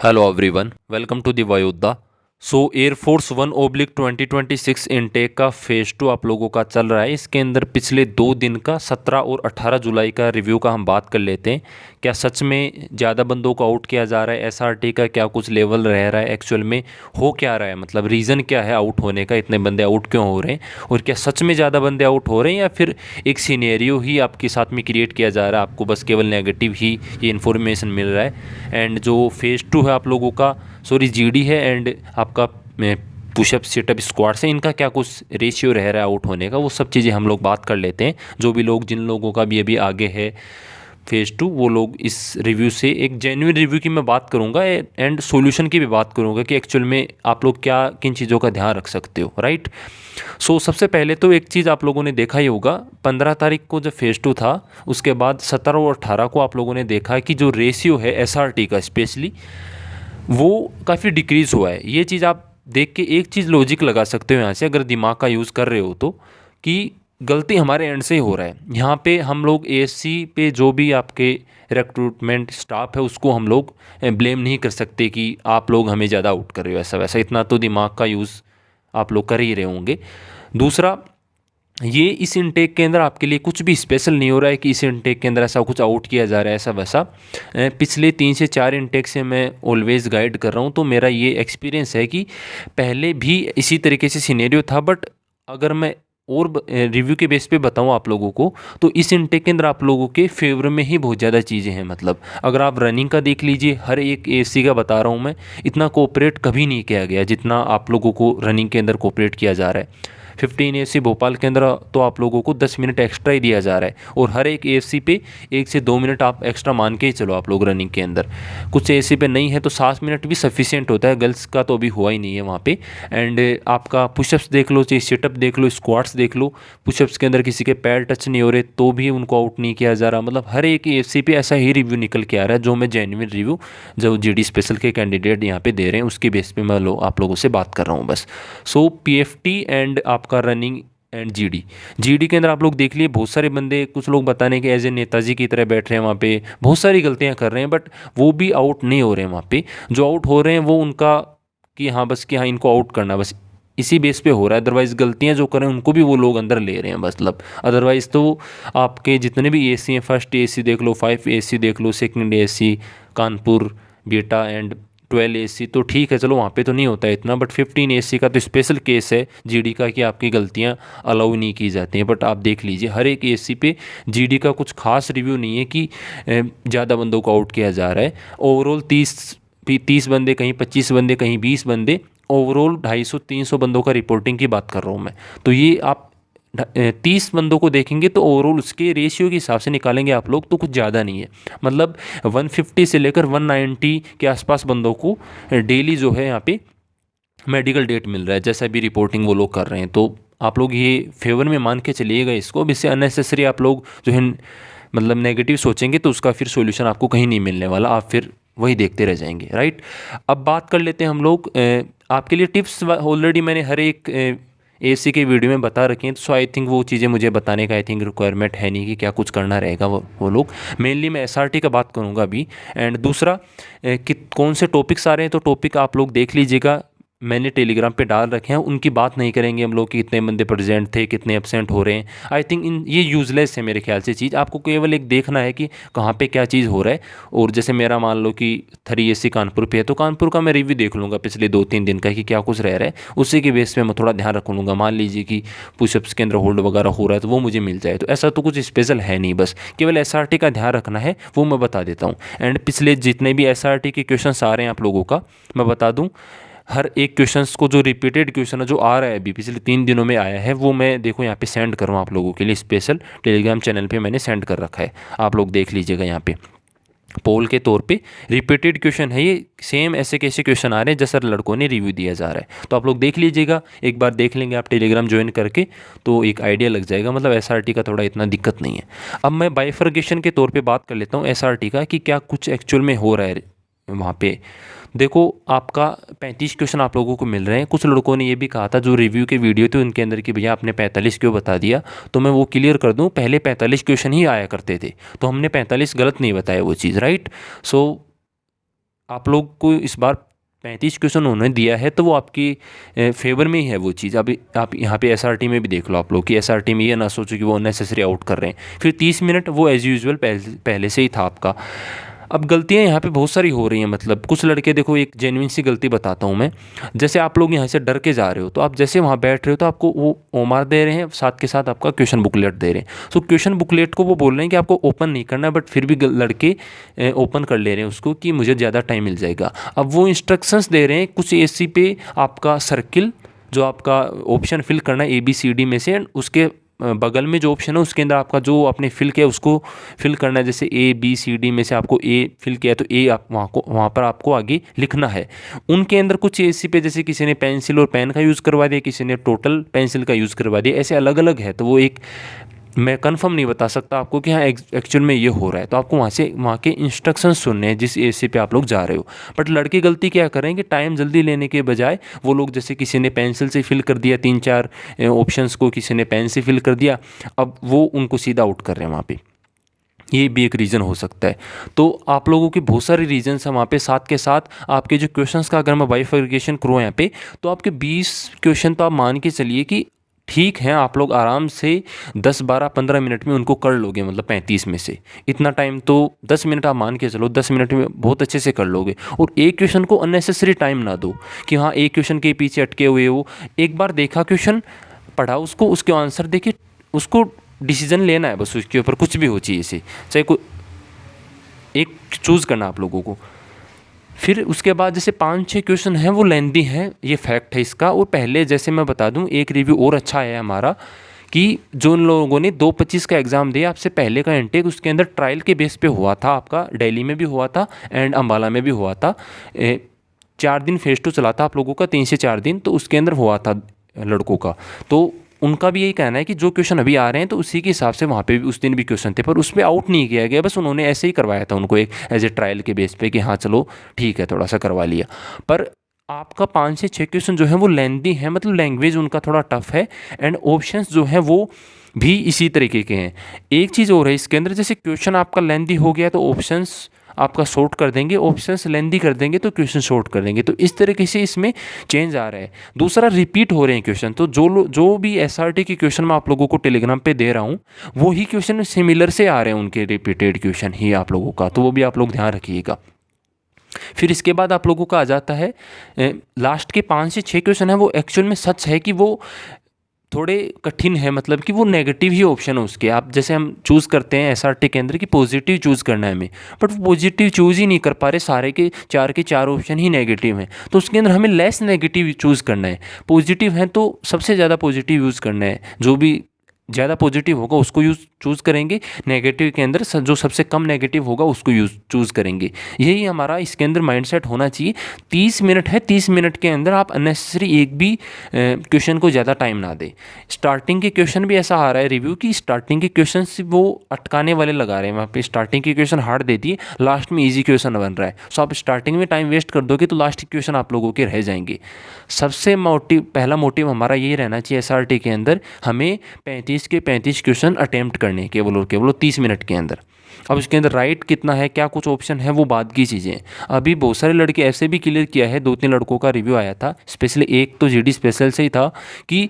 Hello everyone, welcome to the Vayodha। Air force 1/2026 intake का phase 2 आप लोगों का चल रहा है। इसके अंदर पिछले 2 दिन का 17 और 18 जुलाई का रिव्यू का हम बात कर लेते हैं। क्या सच में ज़्यादा बंदों को आउट किया जा रहा है? एसआरटी का क्या कुछ लेवल रह रहा है? एक्चुअल में हो क्या रहा है? मतलब रीज़न क्या है आउट होने का? इतने बंदे आउट क्यों हो रहे हैं? और क्या सच में ज़्यादा बंदे आउट हो रहे हैं या फिर एक सीनेरियो ही आपके साथ में क्रिएट किया जा रहा है? आपको बस केवल नेगेटिव ही ये इन्फॉर्मेशन मिल रहा है। एंड जो फेज़ 2 है आप लोगों का, सॉरी जीडी है, एंड आपका पुशअप सिटअप स्क्वाट्स है, इनका क्या कुछ रेशियो रह रहा है आउट होने का, वो सब चीज़ें हम लोग बात कर लेते हैं। जो भी लोग, जिन लोगों का भी अभी आगे है फेज़ 2, वो लोग इस रिव्यू से, एक जेन्युइन रिव्यू की मैं बात करूंगा एंड सॉल्यूशन की भी बात करूंगा कि एक्चुअल में आप लोग क्या किन चीज़ों का ध्यान रख सकते हो, राइट। सबसे पहले तो एक चीज़ आप लोगों ने देखा ही होगा, 15 तारीख को जब फेज़ 2 था, उसके बाद 17 और 18 को आप लोगों ने देखा कि जो रेशियो है एसआरटी का स्पेशली, वो काफ़ी डिक्रीज़ हुआ है। ये चीज़ आप देख के एक चीज़ लॉजिक लगा सकते हो यहाँ से, अगर दिमाग का यूज़ कर रहे हो तो, कि गलती हमारे एंड से ही हो रहा है। यहाँ पे हम लोग एएससी पे जो भी आपके रिक्रूटमेंट स्टाफ है उसको हम लोग ब्लेम नहीं कर सकते कि आप लोग हमें ज़्यादा आउट कर रहे हो, ऐसा वैसा। इतना तो दिमाग का यूज़ आप लोग कर ही रहे होंगे। दूसरा, ये इस इनटेक के अंदर आपके लिए कुछ भी स्पेशल नहीं हो रहा है कि इस इनटेक के अंदर ऐसा कुछ आउट किया जा रहा है, ऐसा वैसा। पिछले 3 से 4 इनटेक से मैं ऑलवेज़ गाइड कर रहा हूँ, तो मेरा ये एक्सपीरियंस है कि पहले भी इसी तरीके से सिनेरियो था। बट अगर मैं और रिव्यू के बेस पे बताऊँ आप लोगों को, तो इस इनटेक के अंदर आप लोगों के फेवर में ही बहुत ज़्यादा चीज़ें हैं। मतलब अगर आप रनिंग का देख लीजिए, हर एक एएससी का बता रहा हूँ मैं, इतना कोऑपरेट कभी नहीं किया गया जितना आप लोगों को रनिंग के अंदर कोऑपरेट किया जा रहा है। 15 एएफसी भोपाल के अंदर तो आप लोगों को 10 मिनट एक्स्ट्रा ही दिया जा रहा है, और हर एक एएफसी पे 1 से 2 मिनट आप एक्स्ट्रा मान के ही चलो आप लोग रनिंग के अंदर। कुछ एएफसी पे नहीं है तो 7 मिनट भी सफिशिएंट होता है। गर्ल्स का तो अभी हुआ ही नहीं है वहाँ पे। एंड आपका पुशअप्स देख लो, चाहे सिटअप देख लो, स्क्वाट्स देख लो, पुशअप्स के अंदर किसी के पैर टच नहीं हो रहे तो भी उनको आउट नहीं किया जा रहा। मतलब हर एक एएफसी पे ऐसा ही रिव्यू निकल के आ रहा है, जो मैं जेन्युइन रिव्यू जो जीडी स्पेशल के कैंडिडेट यहाँ पे दे रहे हैं उसके बेस पे मैं आप लोगों से बात कर रहा हूँ बस। पीएफटी एंड आपका रनिंग एंड जीडी के अंदर आप लोग देख लिए, बहुत सारे बंदे, कुछ लोग बताने के एज ए नेताजी की तरह बैठ रहे हैं वहाँ पे, बहुत सारी गलतियाँ कर रहे हैं, बट वो भी आउट नहीं हो रहे हैं वहाँ पे। जो आउट हो रहे हैं वो उनका कि हाँ बस कि हाँ इनको आउट करना, बस इसी बेस पे हो रहा है। अदरवाइज़ गलतियाँ जो करें उनको भी वो लोग अंदर ले रहे हैं मतलब। अदरवाइज़ तो आपके जितने भी एसी हैं, फर्स्ट एसी देख लो, 5 एसी देख लो, सेकंड एसी कानपुर बीटा एंड 12 एसी, तो ठीक है चलो वहाँ पे तो नहीं होता है इतना। बट 15 एसी का तो स्पेशल केस है जीडी का कि आपकी गलतियाँ अलाउ नहीं की जाती हैं। बट आप देख लीजिए हर एक एसी पे जीडी का कुछ खास रिव्यू नहीं है कि ज़्यादा बंदों को आउट किया जा रहा है। ओवरऑल 30 बंदे, कहीं 25 बंदे, कहीं 20 बंदे, ओवरऑल 250-300 बंदों का रिपोर्टिंग की बात कर रहा हूँ मैं। तो ये आप 30 बंदों को देखेंगे तो ओवरऑल उसके रेशियो के हिसाब से निकालेंगे आप लोग तो कुछ ज़्यादा नहीं है। मतलब 150 से लेकर 190 के आसपास बंदों को डेली जो है यहाँ पे मेडिकल डेट मिल रहा है, जैसा भी रिपोर्टिंग वो लोग कर रहे हैं। तो आप लोग ये फेवर में मान के चलिएगा इसको। अब इससे अननेसेसरी आप लोग जो है मतलब नेगेटिव सोचेंगे तो उसका फिर सॉल्यूशन आपको कहीं नहीं मिलने वाला, आप फिर वही देखते रह जाएंगे, राइट। अब बात कर लेते हैं हम लोग आपके लिए टिप्स। ऑलरेडी मैंने हर एक एसी के वीडियो में बता रखी हैं, तो आई थिंक वो चीज़ें मुझे बताने का आई थिंक रिक्वायरमेंट है नहीं कि क्या कुछ करना रहेगा वो लोग। मेनली मैं एसआरटी का बात करूँगा अभी। एंड दूसरा कि कौन से टॉपिक्स आ रहे हैं, तो टॉपिक आप लोग देख लीजिएगा, मैंने टेलीग्राम पे डाल रखे हैं। उनकी बात नहीं करेंगे हम लोग कि कितने बंदे प्रेजेंट थे, कितने एब्सेंट हो रहे हैं। आई थिंक ये यूज़लेस है मेरे ख्याल से चीज़। आपको केवल एक देखना है कि कहाँ पे क्या चीज़ हो रहा है। और जैसे मेरा मान लो कि 3 एसी कानपुर पे है, तो कानपुर का मैं रिव्यू देख लूँगा पिछले 2-3 दिन का कि क्या कुछ रह रहा है, उसी के बेस पे मैं थोड़ा ध्यान रख लूँगा। मान लीजिए कि पुशअप्स के अंदर होल्ड वगैरह हो रहा है तो वो मुझे मिल जाए, तो ऐसा तो कुछ स्पेशल है नहीं, बस केवल एसआरटी का ध्यान रखना है, वो मैं बता देता हूँ। एंड पिछले जितने भी एसआरटी के क्वेश्चन आ रहे हैं आप लोगों का, मैं बता दूँ हर एक क्वेश्चंस को, जो रिपीटेड क्वेश्चन है जो आ रहा है अभी पिछले 3 दिनों में आया है, वो मैं देखो यहाँ पे सेंड करूँ आप लोगों के लिए, स्पेशल टेलीग्राम चैनल पे मैंने सेंड कर रखा है, आप लोग देख लीजिएगा। यहाँ पे पोल के तौर पे रिपीटेड क्वेश्चन है ये, सेम ऐसे कैसे क्वेश्चन आ रहे हैं जैसा लड़कों ने रिव्यू दिया जा रहा है। तो आप लोग देख लीजिएगा, एक बार देख लेंगे आप टेलीग्राम ज्वाइन करके तो एक आइडिया लग जाएगा। मतलब एसआरटी का थोड़ा इतना दिक्कत नहीं है। अब मैं बाइफर्गेशन के तौर पे बात कर लेता हूँ एसआरटी का कि क्या कुछ एक्चुअल में हो रहा है वहाँ पे। देखो आपका 35 क्वेश्चन आप लोगों को मिल रहे हैं। कुछ लड़कों ने ये भी कहा था जो रिव्यू के वीडियो थे उनके अंदर कि भैया आपने 45 क्यों बता दिया, तो मैं वो क्लियर कर दूं, पहले 45 क्वेश्चन ही आया करते थे, तो हमने 45 गलत नहीं बताया वो चीज़, राइट। सो आप लोग को इस बार 35 क्वेश्चन उन्होंने दिया है, तो वो आपकी फेवर में ही है वो चीज़। अभी आप यहाँ पे एसआरटी में भी देख लो आप लोग कि एसआरटी में ये ना सोचो कि वो अननेसेसरी आउट कर रहे हैं। फिर 30 मिनट वो एज़ यूजुअल पहले से ही था आपका। अब गलतियाँ यहाँ पे बहुत सारी हो रही हैं, मतलब कुछ लड़के, देखो एक जेन्युइन सी गलती बताता हूँ मैं। जैसे आप लोग यहाँ से डर के जा रहे हो, तो आप जैसे वहाँ बैठ रहे हो तो आपको वो ओमार दे रहे हैं, साथ के साथ आपका क्वेश्चन बुकलेट दे रहे हैं। तो क्वेश्चन बुकलेट को वो बोल रहे हैं कि आपको ओपन नहीं करना है, बट फिर भी लड़के ओपन कर ले रहे हैं उसको कि मुझे ज़्यादा टाइम मिल जाएगा। अब वो इंस्ट्रक्शंस दे रहे हैं कुछ ऐसी पे आपका सर्किल, जो आपका ऑप्शन फिल करना है ABCD में से, एंड उसके बगल में जो ऑप्शन है उसके अंदर आपका जो आपने फिल किया उसको फिल करना है। जैसे ABCD में से आपको A फिल किया है तो A आप वहाँ पर आपको आगे लिखना है। उनके अंदर कुछ ऐसी पे, जैसे किसी ने पेंसिल और पेन का यूज़ करवा दिया, किसी ने टोटल पेंसिल का यूज़ करवा दिया, ऐसे अलग अलग है। तो वो एक, मैं कंफर्म नहीं बता सकता आपको कि हाँ एक्चुअल में ये हो रहा है। तो आपको वहाँ के इंस्ट्रक्शंस सुनने हैं जिस AC पे आप लोग जा रहे हो। बट लड़के गलती क्या करें कि टाइम जल्दी लेने के बजाय वो लोग, जैसे किसी ने पेंसिल से फिल कर दिया 3-4 ऑप्शंस को, किसी ने पेन से फिल कर दिया, अब वो उनको सीधा आउट कर रहे हैं वहाँ पर। ये भी एक रीज़न हो सकता है। तो आप लोगों के बहुत सारे रीजंस हैं वहाँ पे। साथ के साथ आपके जो क्वेश्चंस का अगर मैं बाइफरकेशन करूँ यहाँ पे, तो आपके 20 क्वेश्चन तो आप मान के चलिए कि ठीक है, आप लोग आराम से 10, 12, 15 मिनट में उनको कर लोगे, मतलब 35 में से। इतना टाइम तो 10 मिनट आप मान के चलो, 10 मिनट में बहुत अच्छे से कर लोगे। और एक क्वेश्चन को अननेसेसरी टाइम ना दो कि हाँ एक क्वेश्चन के पीछे अटके हुए हो। एक बार देखा क्वेश्चन, पढ़ा उसको, उसके आंसर देखे, उसको डिसीजन लेना है बस उसके ऊपर, कुछ भी हो चाहिए से, चाहे कोई एक चूज़ करना आप लोगों को। फिर उसके बाद जैसे 5-6 क्वेश्चन हैं वो लेंदी हैं, ये फैक्ट है इसका। और पहले जैसे मैं बता दूं, एक रिव्यू और अच्छा है हमारा कि जो उन लोगों ने 2-25 का एग्ज़ाम दिया आपसे पहले का इनटेक, उसके अंदर ट्रायल के बेस पे हुआ था। आपका दिल्ली में भी हुआ था एंड अम्बाला में भी हुआ था। 4 दिन फेज 2 चला था आप लोगों का, 3 से 4 दिन, तो उसके अंदर हुआ था लड़कों का। तो उनका भी यही कहना है कि जो क्वेश्चन अभी आ रहे हैं तो उसी के हिसाब से वहाँ पे भी उस दिन भी क्वेश्चन थे, पर उस पर आउट नहीं किया गया, बस उन्होंने ऐसे ही करवाया था उनको एक एज ए ट्रायल के बेस पे कि हाँ चलो ठीक है, थोड़ा सा करवा लिया। पर आपका 5 से 6 क्वेश्चन जो है वो लेंदी है, मतलब लैंग्वेज उनका थोड़ा टफ है, एंड ऑप्शंस जो हैं वो भी इसी तरीके के हैं। एक चीज़ और है इसके अंदर, जैसे क्वेश्चन आपका लेंदी हो गया तो ऑप्शंस आपका शॉर्ट कर देंगे, ऑप्शंस लेंदी कर देंगे तो क्वेश्चन शॉर्ट कर देंगे। तो इस तरीके से इसमें चेंज आ रहा है। दूसरा, रिपीट हो रहे हैं क्वेश्चन। तो जो भी SRT के क्वेश्चन मैं आप लोगों को टेलीग्राम पे दे रहा हूँ, वो ही क्वेश्चन सिमिलर से आ रहे हैं, उनके रिपीटेड क्वेश्चन ही आप लोगों का। तो वो भी आप लोग ध्यान रखिएगा। फिर इसके बाद आप लोगों का आ जाता है लास्ट के 5 से 6 क्वेश्चन है, वो एक्चुअल में सच है कि वो थोड़े कठिन है, मतलब कि वो नेगेटिव ही ऑप्शन है उसके। आप जैसे हम चूज़ करते हैं SRT के अंदर कि पॉजिटिव चूज़ करना है हमें, बट वो पॉजिटिव चूज़ ही नहीं कर पा रहे, सारे के 4 ऑप्शन ही नेगेटिव हैं। तो उसके अंदर हमें लेस नेगेटिव चूज़ करना है। पॉजिटिव हैं तो सबसे ज़्यादा पॉजिटिव यूज़ करना है, जो भी ज़्यादा पॉजिटिव होगा उसको चूज़ करेंगे। नेगेटिव के अंदर जो सबसे कम नेगेटिव होगा उसको चूज़ करेंगे। यही हमारा इसके अंदर माइंडसेट होना चाहिए। 30 मिनट है, 30 मिनट के अंदर आप अननेसेसरी एक भी क्वेश्चन को ज़्यादा टाइम ना दें। स्टार्टिंग के क्वेश्चन भी ऐसा आ रहा है रिव्यू की, स्टार्टिंग के क्वेश्चन से वो अटकाने वाले लगा रहे हैं वहाँ पे। स्टार्टिंग के क्वेश्चन हार्ड दे दिए, लास्ट में ईजी क्वेश्चन बन रहा है। सो आप स्टार्टिंग में टाइम वेस्ट कर दोगे तो लास्ट क्वेश्चन आप लोगों के रह जाएंगे। सबसे पहला मोटिव हमारा ये रहना चाहिए SRT के अंदर, हमें 35 के 35 क्वेश्चन अटेम्प्ट करने केवल और केवल 30 मिनट के अंदर। अब उसके अंदर राइट कितना है, क्या कुछ ऑप्शन है, वो बाद की चीज़ें। अभी बहुत सारे लड़के ऐसे भी क्लियर किया है, 2-3 लड़कों का रिव्यू आया था, स्पेशली एक तो GD स्पेशल से ही था कि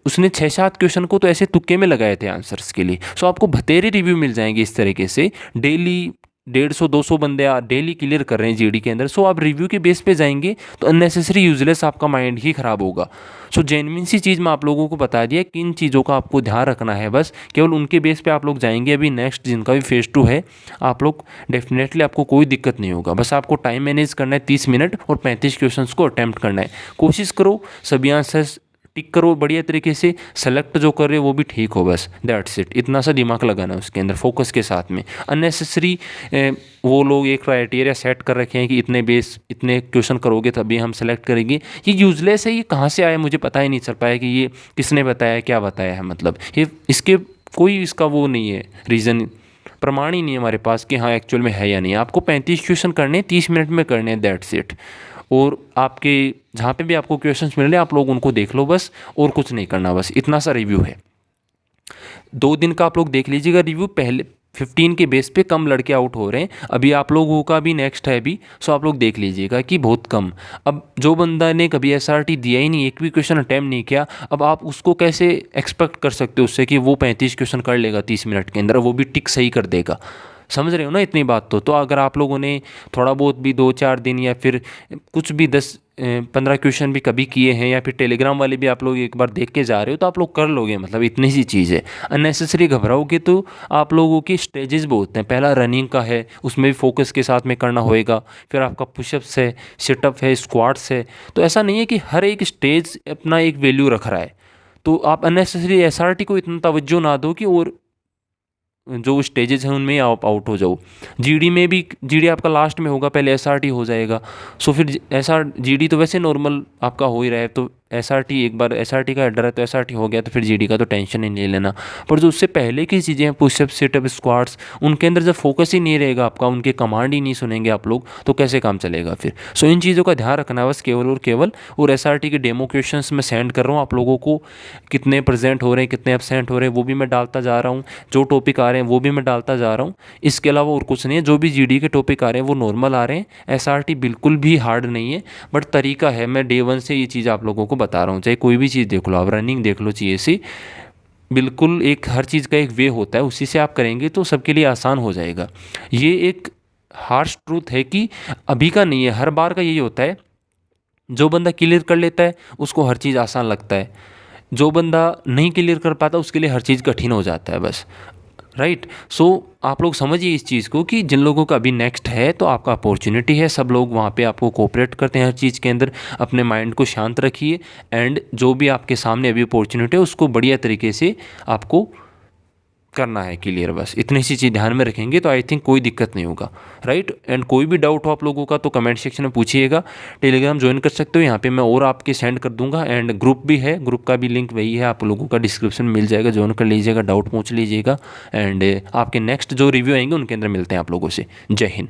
उसने 6-7 क्वेश्चन को तो ऐसे तुक्के में लगाए थे आंसर्स के लिए। सो आपको बतेरे रिव्यू मिल जाएंगे इस तरीके से। डेली 150-200 बंदे डेली क्लियर कर रहे हैं GD के अंदर। सो आप रिव्यू के बेस पे जाएंगे तो अननेसेसरी यूजलेस आपका माइंड ही ख़राब होगा। सो जेन्युइन सी चीज़ मैं आप लोगों को बता दिया, किन चीज़ों का आपको ध्यान रखना है, बस केवल उनके बेस पे आप लोग जाएंगे। अभी नेक्स्ट जिनका भी फेज 2 है, आप लोग डेफिनेटली, आपको कोई दिक्कत नहीं होगा। बस आपको टाइम मैनेज करना है, 30 मिनट और 35 क्वेश्चन को अटैम्प्ट करना है। कोशिश करो सभी आंसर्स टिक करो बढ़िया तरीके से, सेलेक्ट जो कर रहे हो वो भी ठीक हो, बस दैट्स इट। इतना सा दिमाग लगाना है उसके अंदर फोकस के साथ में। अननेसेसरी वो लोग एक क्राइटेरिया सेट कर रखे हैं कि इतने क्वेश्चन करोगे तभी हम सेलेक्ट करेंगे। ये यूजलेस है, ये कहाँ से आया मुझे पता ही नहीं चल पाया कि ये किसने बताया, क्या बताया है। मतलब ये इसके कोई इसका वो नहीं है, रीज़न प्रमाण ही नहीं है हमारे पास कि हाँ एक्चुअल में है या नहीं। आपको 35 क्वेश्चन करने 30 मिनट में करने हैं, दैट्स इट। और आपके जहाँ पे भी आपको क्वेश्चंस मिल रहे हैं आप लोग उनको देख लो बस, और कुछ नहीं करना, बस इतना सा रिव्यू है। 2 दिन का आप लोग देख लीजिएगा रिव्यू। पहले 15 के बेस पे कम लड़के आउट हो रहे हैं। अभी आप लोगों का भी नेक्स्ट है अभी, सो आप लोग देख लीजिएगा कि बहुत कम। अब जो बंदा ने कभी एसआरटी दिया ही नहीं, एक भी क्वेश्चन अटैम्प्ट नहीं किया, अब आप उसको कैसे एक्सपेक्ट कर सकते हो उससे कि वो 35 क्वेश्चन कर लेगा 30 मिनट के अंदर, वो भी टिक सही कर देगा। समझ रहे हो ना इतनी बात? तो अगर आप लोगों ने थोड़ा बहुत भी 2-4 दिन या फिर कुछ भी 10-15 क्वेश्चन भी कभी किए हैं, या फिर टेलीग्राम वाले भी आप लोग एक बार देख के जा रहे हो, तो आप लोग कर लोगे। मतलब इतनी सी चीज़ है। अननेसेसरी घबराओगे तो आप लोगों की स्टेजेस बहुत हैं। पहला रनिंग का है, उसमें भी फोकस के साथ में करना होएगा। फिर आपका पुशअप्स है, सिटअप है, स्क्वाट्स है। तो ऐसा नहीं है कि हर एक स्टेज अपना एक वैल्यू रख रहा है, तो आप अननेसेसरी एसआरटी को इतना तवज्जो ना दो कि और जो स्टेजेस हैं उनमें आप आउट हो जाओ। जीडी में भी, जीडी आपका लास्ट में होगा, पहले एसआरटी हो जाएगा। सो फिर जीडी तो वैसे नॉर्मल आपका हो ही रहा है, तो एसआरटी एक बार एसआरटी का डर है तो एसआरटी हो गया तो फिर जीडी का तो टेंशन ही नहीं लेना। पर जो उससे पहले की चीज़ें हैं, पुशअप, सिटअप, स्क्वाट्स, उनके अंदर जब फोकस ही नहीं रहेगा आपका, उनके कमांड ही नहीं सुनेंगे आप लोग, तो कैसे काम चलेगा फिर? सो इन चीज़ों का ध्यान रखना बस, केवल और केवल। और एसआरटी के डेमो क्वेश्चंस मैं सेंड कर रहा हूँ आप लोगों को, कितने प्रेजेंट हो रहे हैं, कितने एब्सेंट हो रहे हैं, वो भी मैं डालता जा रहा हूँ। जो टॉपिक आ रहे हैं वो भी मैं डालता जा रहा हूँ। इसके अलावा और कुछ नहीं है। जो भी जीडी के टॉपिक आ रहे हैं वो नॉर्मल आ रहे हैं। एसआरटी बिल्कुल भी हार्ड नहीं है, बट तरीका है। मैं डे 1 से ये चीज़ आप लोगों को बता रहा हूँ। चाहे कोई भी चीज़ देख लो, आप रनिंग देख लो, चाहिए सी, बिल्कुल एक हर चीज़ का एक वे होता है, उसी से आप करेंगे तो सबके लिए आसान हो जाएगा। ये एक हार्श ट्रूथ है कि अभी का नहीं है, हर बार का यही होता है। जो बंदा क्लियर कर लेता है उसको हर चीज़ आसान लगता है, जो बंदा नहीं क्लियर कर पाता उसके लिए हर चीज़ कठिन हो जाता है बस। राइट। सो आप लोग समझिए इस चीज़ को कि जिन लोगों का अभी नेक्स्ट है तो आपका अपॉर्चुनिटी है। सब लोग वहाँ पे आपको कोऑपरेट करते हैं हर चीज़ के अंदर। अपने माइंड को शांत रखिए, एंड जो भी आपके सामने अभी अपॉर्चुनिटी है उसको बढ़िया तरीके से आपको करना है क्लियर। बस इतनी सी चीज़ ध्यान में रखेंगे तो आई थिंक कोई दिक्कत नहीं होगा। राइट। एंड कोई भी डाउट हो आप लोगों का तो कमेंट सेक्शन में पूछिएगा। टेलीग्राम ज्वाइन कर सकते हो, यहाँ पे मैं और आपके सेंड कर दूंगा। एंड ग्रुप भी है, ग्रुप का भी लिंक वही है, आप लोगों का डिस्क्रिप्शन में मिल जाएगा, ज्वाइन कर लीजिएगा, डाउट पूछ लीजिएगा। एंड आपके नेक्स्ट जो रिव्यू आएंगे उनके अंदर मिलते हैं आप लोगों से। जय हिंद।